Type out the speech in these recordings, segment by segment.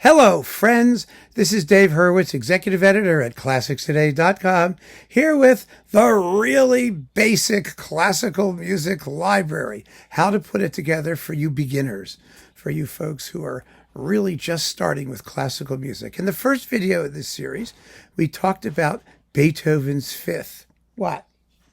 Hello, friends. This is Dave Hurwitz, executive editor at ClassicsToday.com, here with the really basic classical music library. How to put it together for you beginners, for you folks who are really just starting with classical music. In the first video of this series, we talked about Beethoven's Fifth. What?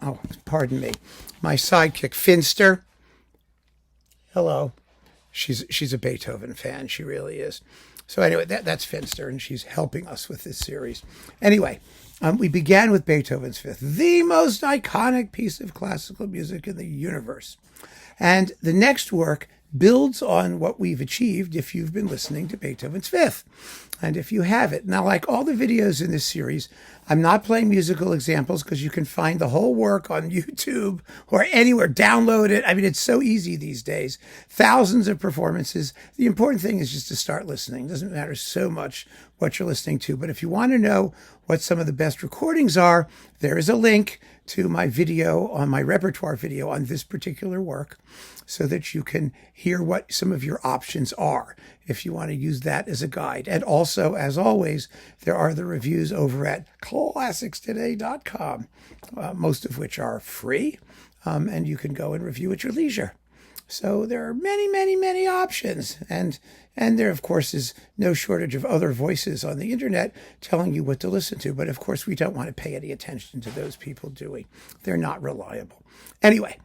Oh, pardon me. My sidekick, Finster. Hello. She's a Beethoven fan. She really is. So anyway, that's Finster, and she's helping us with this series. Anyway, we began with Beethoven's Fifth, the most iconic piece of classical music in the universe. And the next work builds on what we've achieved if you've been listening to Beethoven's Fifth. And if you have it. Now, like all the videos in this series, I'm not playing musical examples because you can find the whole work on YouTube or anywhere. Download it. I mean, it's so easy these days. Thousands of performances. The important thing is just to start listening. It doesn't matter so much what you're listening to. But if you want to know what some of the best recordings are, there is a link to my video, on my repertoire video on this particular work, so that you can hear what some of your options are if you want to use that as a guide. And also, as always, there are the reviews over at ClassicsToday.com, most of which are free, and you can go and review at your leisure. So there are many, many, many options. And there, of course, is no shortage of other voices on the internet telling you what to listen to. But, of course, we don't want to pay any attention to those people, do we? They're not reliable. Anyway,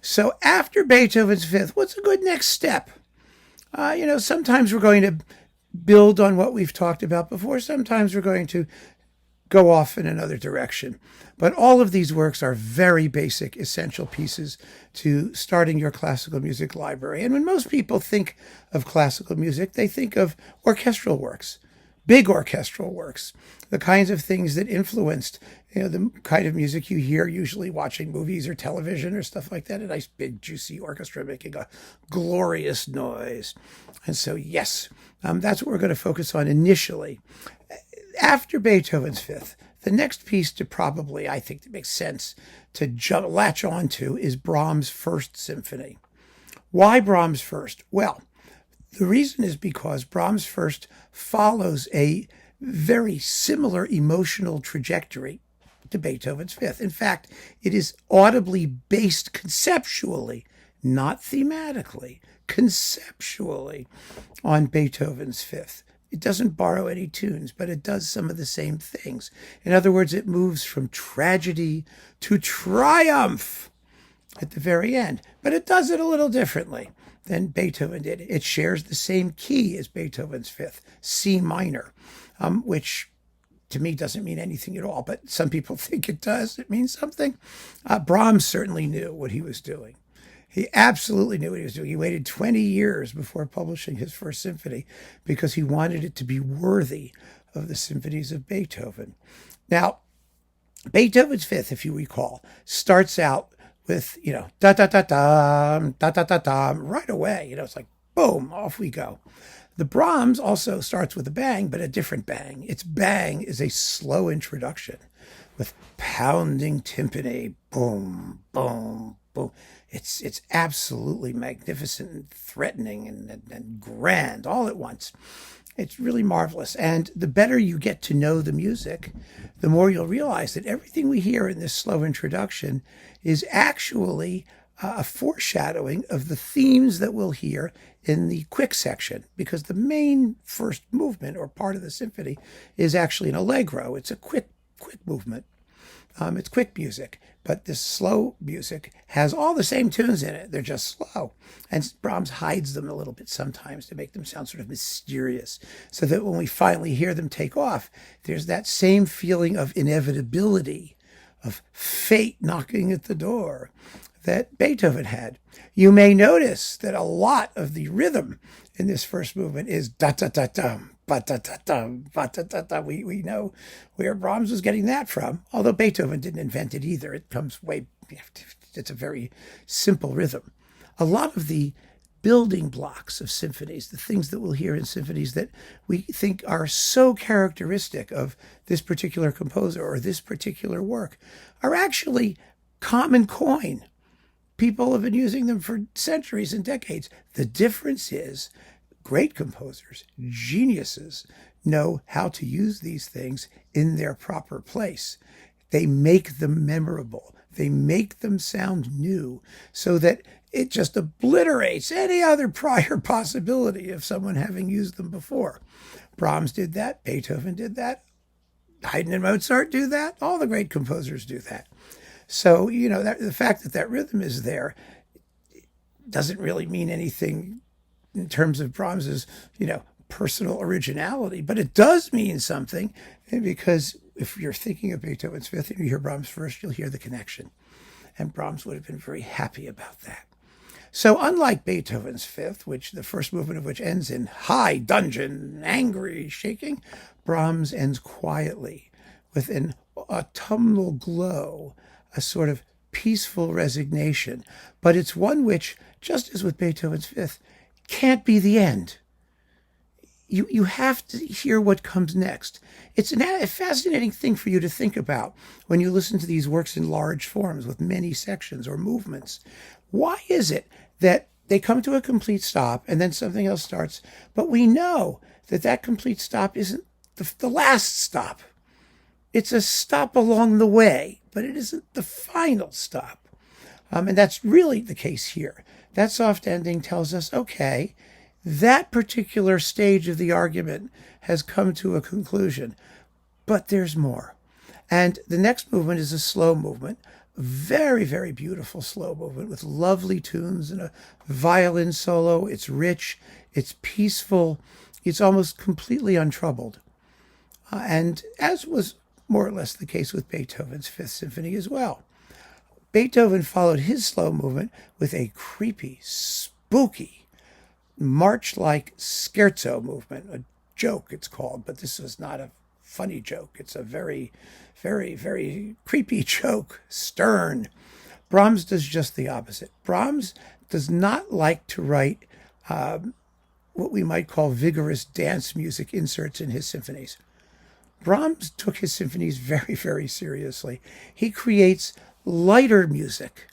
so after Beethoven's Fifth, what's a good next step? Sometimes we're going to build on what we've talked about before. Sometimes we're going to go off in another direction. But all of these works are very basic, essential pieces to starting your classical music library. And when most people think of classical music, they think of orchestral works, big orchestral works, the kinds of things that influenced, the kind of music you hear usually watching movies or television or stuff like that, a nice big juicy orchestra making a glorious noise. And so, yes, that's what we're going to focus on initially. After Beethoven's Fifth, the next piece to probably, I think, that makes sense to latch on to is Brahms' First Symphony. Why Brahms' First? Well, the reason is because Brahms' First follows a very similar emotional trajectory to Beethoven's Fifth. In fact, it is audibly based conceptually, not thematically, conceptually on Beethoven's Fifth. It doesn't borrow any tunes, but it does some of the same things. In other words, it moves from tragedy to triumph at the very end. But it does it a little differently than Beethoven did. It shares the same key as Beethoven's Fifth, C minor, which to me doesn't mean anything at all, but some people think it does. It means something. Brahms certainly knew what he was doing. He absolutely knew what he was doing. He waited 20 years before publishing his first symphony because he wanted it to be worthy of the symphonies of Beethoven. Now, Beethoven's Fifth, if you recall, starts out with, da-da-da-dum, da-da-da-dum, right away. It's like, boom, off we go. The Brahms also starts with a bang, but a different bang. Its bang is a slow introduction with pounding timpani, boom, boom, boom. It's absolutely magnificent and threatening and grand all at once. It's really marvelous. And the better you get to know the music, the more you'll realize that everything we hear in this slow introduction is actually a foreshadowing of the themes that we'll hear in the quick section, because the main first movement or part of the symphony is actually an allegro. It's a quick movement. It's quick music, but this slow music has all the same tunes in it. They're just slow. And Brahms hides them a little bit sometimes to make them sound sort of mysterious, so that when we finally hear them take off, there's that same feeling of inevitability, of fate knocking at the door that Beethoven had. You may notice that a lot of the rhythm in this first movement is da-da-da-dum, ba-da-da-dum, ba-da-da-dum. We know where Brahms was getting that from, although Beethoven didn't invent it either. It comes it's a very simple rhythm. A lot of the building blocks of symphonies, the things that we'll hear in symphonies that we think are so characteristic of this particular composer or this particular work, are actually common coin. People have been using them for centuries and decades. The difference is great composers, geniuses, know how to use these things in their proper place. They make them memorable. They make them sound new so that it just obliterates any other prior possibility of someone having used them before. Brahms did that. Beethoven did that. Haydn and Mozart do that. All the great composers do that. So, the fact that that rhythm is there doesn't really mean anything in terms of Brahms's, personal originality, but it does mean something, because if you're thinking of Beethoven's Fifth and you hear Brahms first, you'll hear the connection. And Brahms would have been very happy about that. So unlike Beethoven's Fifth, which the first movement of which ends in high dudgeon, angry shaking, Brahms ends quietly with an autumnal glow, a sort of peaceful resignation. But it's one which, just as with Beethoven's Fifth, can't be the end. You have to hear what comes next. It's a fascinating thing for you to think about when you listen to these works in large forms with many sections or movements. Why is it that they come to a complete stop and then something else starts, but we know that that complete stop isn't the last stop? It's a stop along the way, but it isn't the final stop. And that's really the case here. That soft ending tells us, okay, that particular stage of the argument has come to a conclusion, but there's more. And the next movement is a slow movement, very, very beautiful slow movement with lovely tunes and a violin solo. It's rich, it's peaceful, it's almost completely untroubled. And as was more or less the case with Beethoven's Fifth Symphony as well. Beethoven followed his slow movement with a creepy, spooky, march-like scherzo movement, a joke it's called, but this was not a funny joke. It's a very, very, very creepy joke, stern. Brahms does just the opposite. Brahms does not like to write what we might call vigorous dance music inserts in his symphonies. Brahms took his symphonies very, very seriously. He creates lighter music,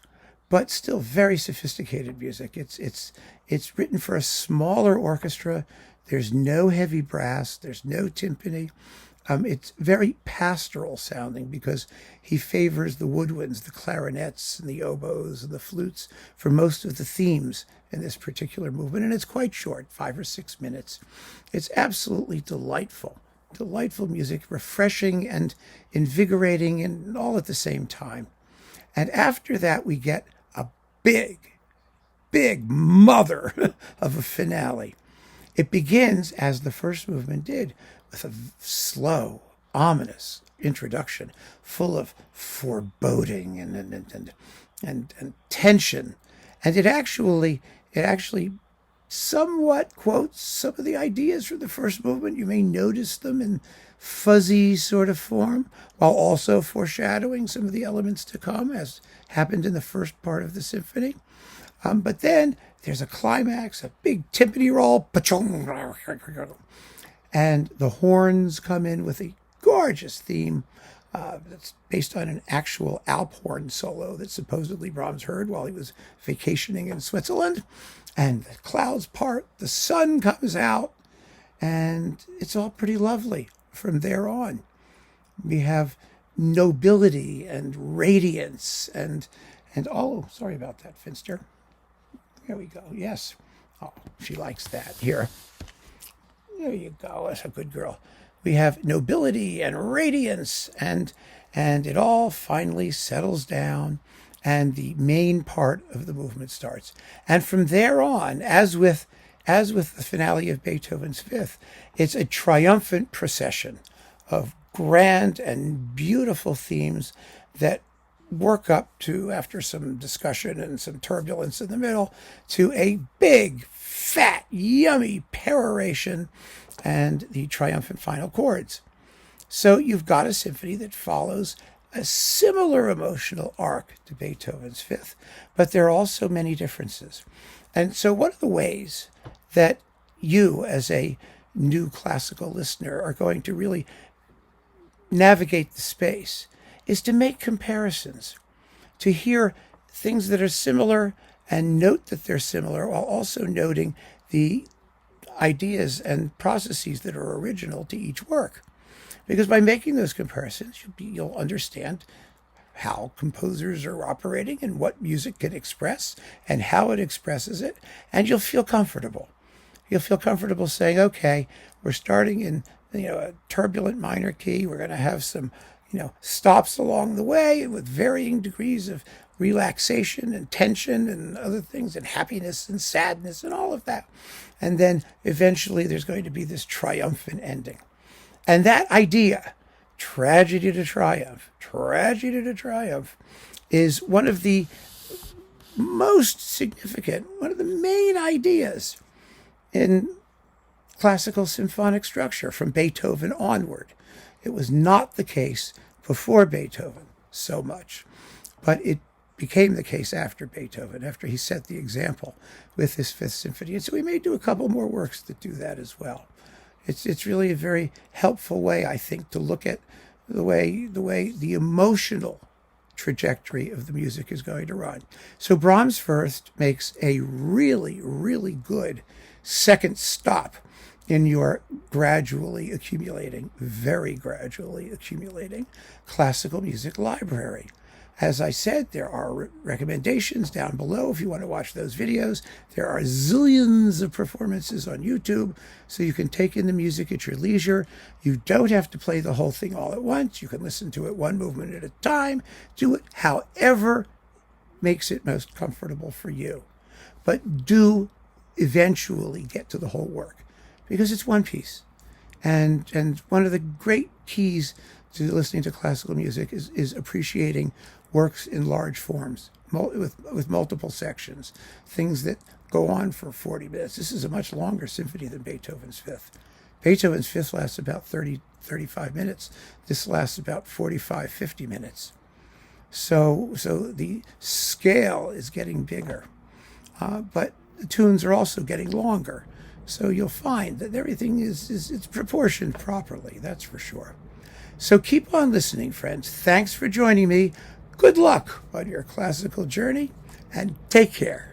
but still very sophisticated music. It's written for a smaller orchestra. There's no heavy brass. There's no timpani. It's very pastoral sounding because he favors the woodwinds, the clarinets, and the oboes, and the flutes for most of the themes in this particular movement. And it's quite short, 5 or 6 minutes. It's absolutely delightful. Delightful music, refreshing and invigorating, and all at the same time. And after that, we get a big mother of a finale. It begins, as the first movement did, with a slow, ominous introduction, full of foreboding and tension. And it actually somewhat quotes some of the ideas from the first movement. You may notice them in fuzzy sort of form, while also foreshadowing some of the elements to come, as happened in the first part of the symphony. But then there's a climax, a big timpani roll, and the horns come in with a gorgeous theme that's based on an actual Alp horn solo that supposedly Brahms heard while he was vacationing in Switzerland. And the clouds part, the sun comes out, and it's all pretty lovely from there on. We have nobility and radiance and oh, sorry about that, Finster. There we go. Yes. Oh, she likes that. Here. There you go. That's a good girl. We have nobility and radiance, and it all finally settles down, and the main part of the movement starts. And from there on, as with the finale of Beethoven's Fifth, it's a triumphant procession of grand and beautiful themes that work up to, after some discussion and some turbulence in the middle, to a big, fat, yummy peroration and the triumphant final chords. So you've got a symphony that follows a similar emotional arc to Beethoven's Fifth, but there are also many differences. And so one of the ways that you, as a new classical listener, are going to really navigate the space is to make comparisons, to hear things that are similar and note that they're similar, while also noting the ideas and processes that are original to each work. Because by making those comparisons, you'll understand how composers are operating and what music can express and how it expresses it, and you'll feel comfortable. You'll feel comfortable saying, okay, we're starting in a turbulent minor key. We're going to have some stops along the way with varying degrees of relaxation and tension and other things, and happiness and sadness and all of that. And then eventually there's going to be this triumphant ending. And that idea, tragedy to triumph, is one of the most significant, one of the main ideas in classical symphonic structure from Beethoven onward. It was not the case before Beethoven so much, but it became the case after Beethoven, after he set the example with his Fifth Symphony. And so we may do a couple more works that do that as well. It's really a very helpful way, I think, to look at the way the emotional trajectory of the music is going to run. So Brahms first makes a really, really good second stop in your very gradually accumulating classical music library. As I said, there are recommendations down below if you want to watch those videos. There are zillions of performances on YouTube, so you can take in the music at your leisure. You don't have to play the whole thing all at once. You can listen to it one movement at a time. Do it however makes it most comfortable for you. But do eventually get to the whole work, because it's one piece. And one of the great keys to listening to classical music is appreciating works in large forms with multiple sections, things that go on for 40 minutes. This is a much longer symphony than Beethoven's Fifth. Beethoven's Fifth lasts about 35 minutes. This lasts about 45, 50 minutes. So the scale is getting bigger, but the tunes are also getting longer. So you'll find that everything is proportioned properly, that's for sure. So keep on listening, friends. Thanks for joining me. Good luck on your classical journey, and take care.